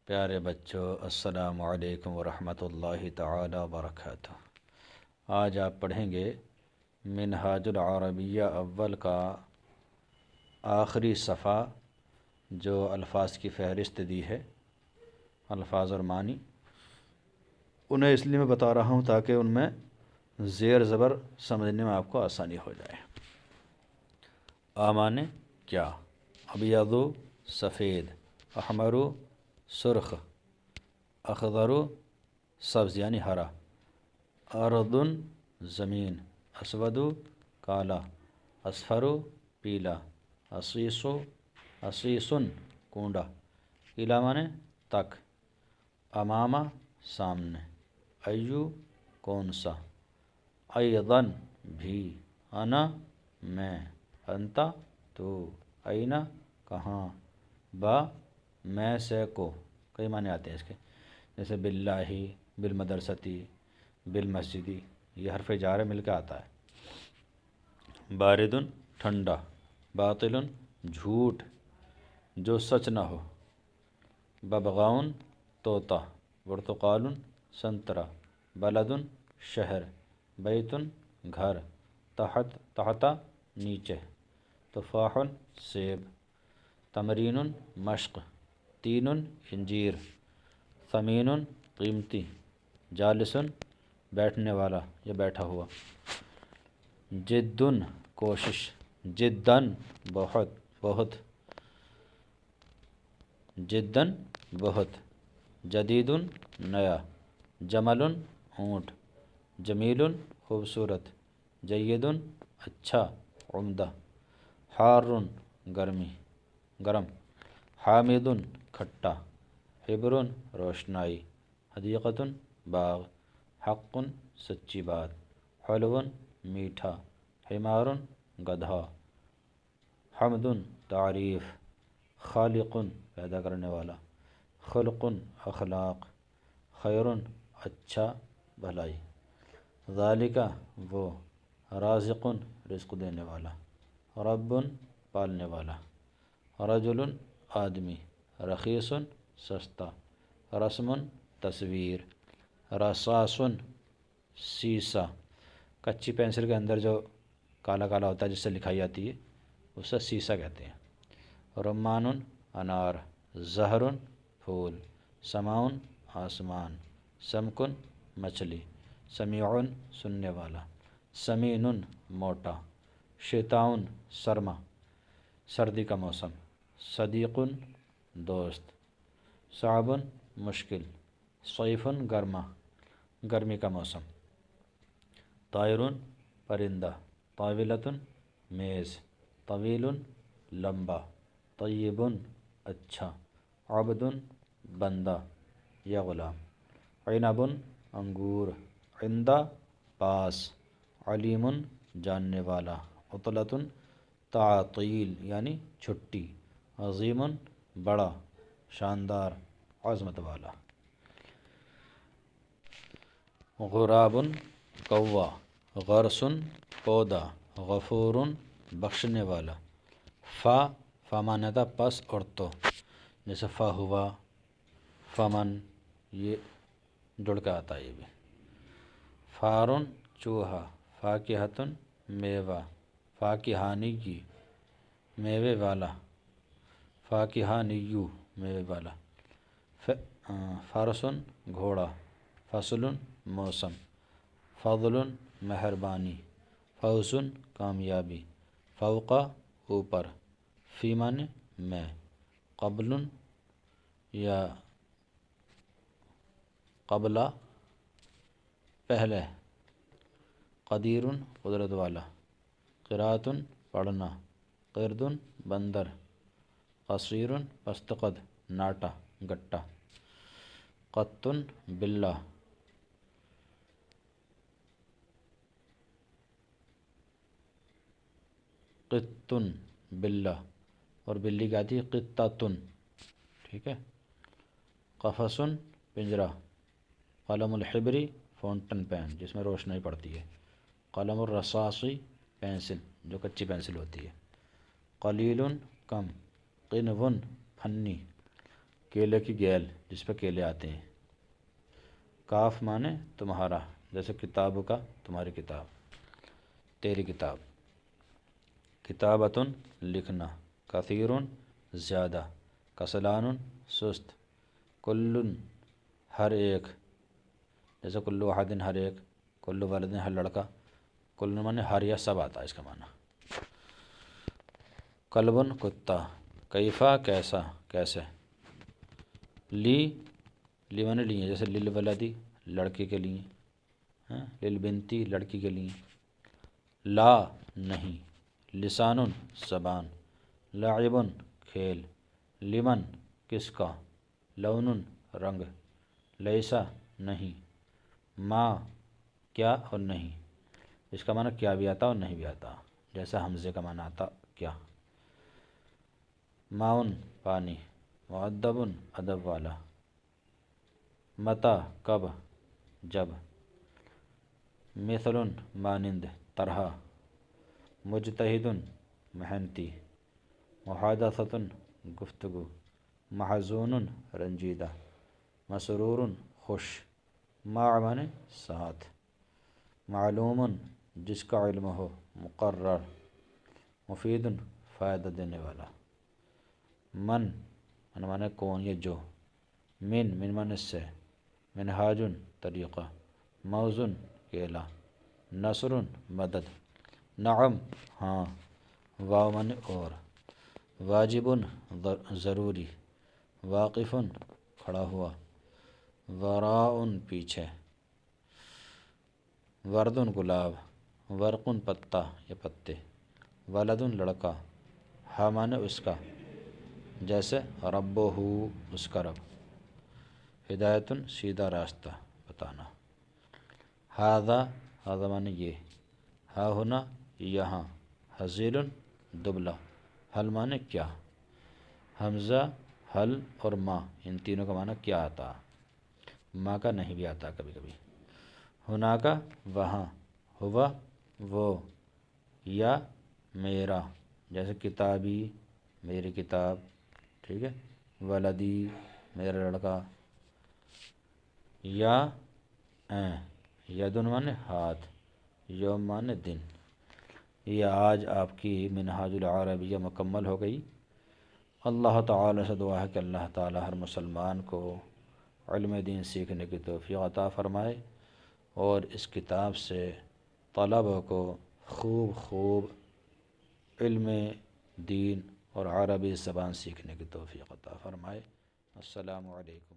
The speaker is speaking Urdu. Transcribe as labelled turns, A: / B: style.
A: پیارے بچوں، السلام علیکم ورحمۃ اللہ تعالی وبرکاتہ۔ آج آپ پڑھیں گے منہاج العربیہ اول کا آخری صفحہ، جو الفاظ کی فہرست دی ہے، الفاظ اور معنی۔ انہیں اس لیے میں بتا رہا ہوں تاکہ ان میں زیر زبر سمجھنے میں آپ کو آسانی ہو جائے۔ معنی کیا؟ ابیض سفید، احمر سرخ، اخضر سبز یعنی ہرا، ارض زمین، اسود کالا، اصفر پیلا، عصیص کونڈا، الی معنی تک، امام سامنے، ایو کون سا، ایضاً بھی، انا میں، انت تو، این کہاں، با میں سے کو، کئی معنی آتے ہیں اس کے، جیسے باللہ، بالمدرستی، بالمسجدی، یہ حرف جار مل کے آتا ہے۔ باردن ٹھنڈا، باطل جھوٹ جو سچ نہ ہو، ببغاؤن طوطا، برتقال سنترا، بلدن شہر، بیتن گھر، تحت نیچے، تفاح سیب، تمرین مشق، تین انجیر، ثمین قیمتی، جالسن بیٹھنے والا یا بیٹھا ہوا، جدن کوشش، جدن بہت، جدن بہت، جدید نیا، جمل اونٹ، جمیل خوبصورت، جید اچھا عمدہ، حار گرم، حامد کھٹا، حبر روشنائی، حدیقۃ باغ، حق سچی بات، حلو میٹھا، حمار گدھا، حمد تعریف، خالق پیدا کرنے والا، خلق اخلاق، خیر اچھا بھلائی، ذالک وہ، رازق رزق دینے والا، رب پالنے والا، رجل آدمی، رخیص سستا، رسم تصویر، رصاص سیسا، کچی پینسل کے اندر جو کالا کالا ہوتا ہے جس سے لکھائی آتی ہے اسے سیسا کہتے ہیں۔ رمان انار، زہر پھول، سماؤن آسمان، سمکن مچھلی، سمیع سننے والا، سمین موٹا، شتاؤن سرما سردی کا موسم، صدیق دوست، صعب مشکل، صیف گرمی کا موسم، طائر پرندہ، طاولۃ میز، طویل لمبا، طیب اچھا، عبد بندہ یا غلام، عنب انگور، عند پاس، علیم جاننے والا، عطلۃ تعطیل یعنی چھٹی، عظیم بڑا، شاندار عظمت والا، غراب کوا، غرس پودا، غفور بخشنے والا، فا معنی تھا پس اور تو، جیسے فا ہوا، فمن، یہ جڑ کے آتا ہے یہ بھی۔ فارن چوہا، فاکہۃ میوہ، فاکہانی میوے والا، فاکہانیو میوے والا، فرسن گھوڑا، فصل موسم، فضل مہربانی، فوز کامیابی، فوق اوپر، فی معنی میں، قبل یا قبلہ پہلے، قدیر قدرت والا، قرات پڑھنا، قرد بندر، قصیر پست قد ناٹا گٹا، قط بلہ، قط بلہ، اور بلی کی آتی ہے قطۃ، ٹھیک ہے۔ قفص پنجرہ، قلم الحبری فاؤنٹن پین جس میں روشنائی پڑتی ہے، قلم الرصاصی پینسل جو کچی پینسل ہوتی ہے، قلیل کم، قنو پھنی، کیلے کی گیل جس پہ کیلے آتے ہیں۔ کاف معنی تمہارا، جیسے کتاب کا تمہاری کتاب، تیری کتاب۔ کتابتن لکھنا، کثیرن زیادہ، کسلان سست، کلن ہر ایک، جیسے کلو واحد ہر ایک، کلو ولد ہر لڑکا، کلن معنی ہر یا سب آتا ہے اس کا معنی۔ کلبن کتا، کیفا کیسا کیسے، لی معنی لیے، جیسے للولدی لڑکے کے لیے، للبنتی لڑکی کے لیے، لا نہیں، لسان زبان، لاعبن کھیل، لمن کس کا، لون رنگ، لیسا نہیں، ما کیا اور نہیں، اس کا معنی کیا بھی آتا اور نہیں بھی آتا، جیسا حمزے کا معنی آتا کیا۔ ماؤن پانی، مؤدبن ادب والا، متا کب جب، مثل مانند طرح، مجتہد محنتی، محادثۃ گفتگو، محزون رنجیدہ، مسرور خوش، مع معنی ساتھ، معلوم جس کا علم ہو، مقرر، مفید فائدہ دینے والا، من معنی کون یا جو، من معنی سے، منہاج طریقہ، موزن کیلا، نصر مدد، نعم ہاں، واو معنی اور، واجب ضروری، واقف کھڑا ہوا، وراء پیچھے، ورد گلاب، ورق پتا یا پتے، ولد لڑکا، ہا معنی اس کا، جیسے ربہ اس کا رب، ہدایت سیدھا راستہ بتانا، ہذا معنی یہ، ہا ہونا یہاں، حزیل دبلا، حل معنی کیا، حمزہ حل اور ما ان تینوں کا معنی کیا آتا، ماں کا نہیں بھی آتا کبھی کبھی، ہونا کا وہاں، ہوا وہ، یا میرا، جیسے کتابی میری کتاب، ٹھیک ہے، ولدی میرا لڑکا، یا یدن معنی ہاتھ، یوم معنی دن۔ یہ آج آپ کی منہاج العربیہ مکمل ہو گئی۔ اللہ تعالی سے دعا ہے کہ اللہ تعالی ہر مسلمان کو علم دین سیکھنے کی توفیق عطا فرمائے، اور اس کتاب سے طلبہ کو خوب علم دین اور عربی زبان سیکھنے کی توفیق عطا فرمائے۔ السلام علیکم۔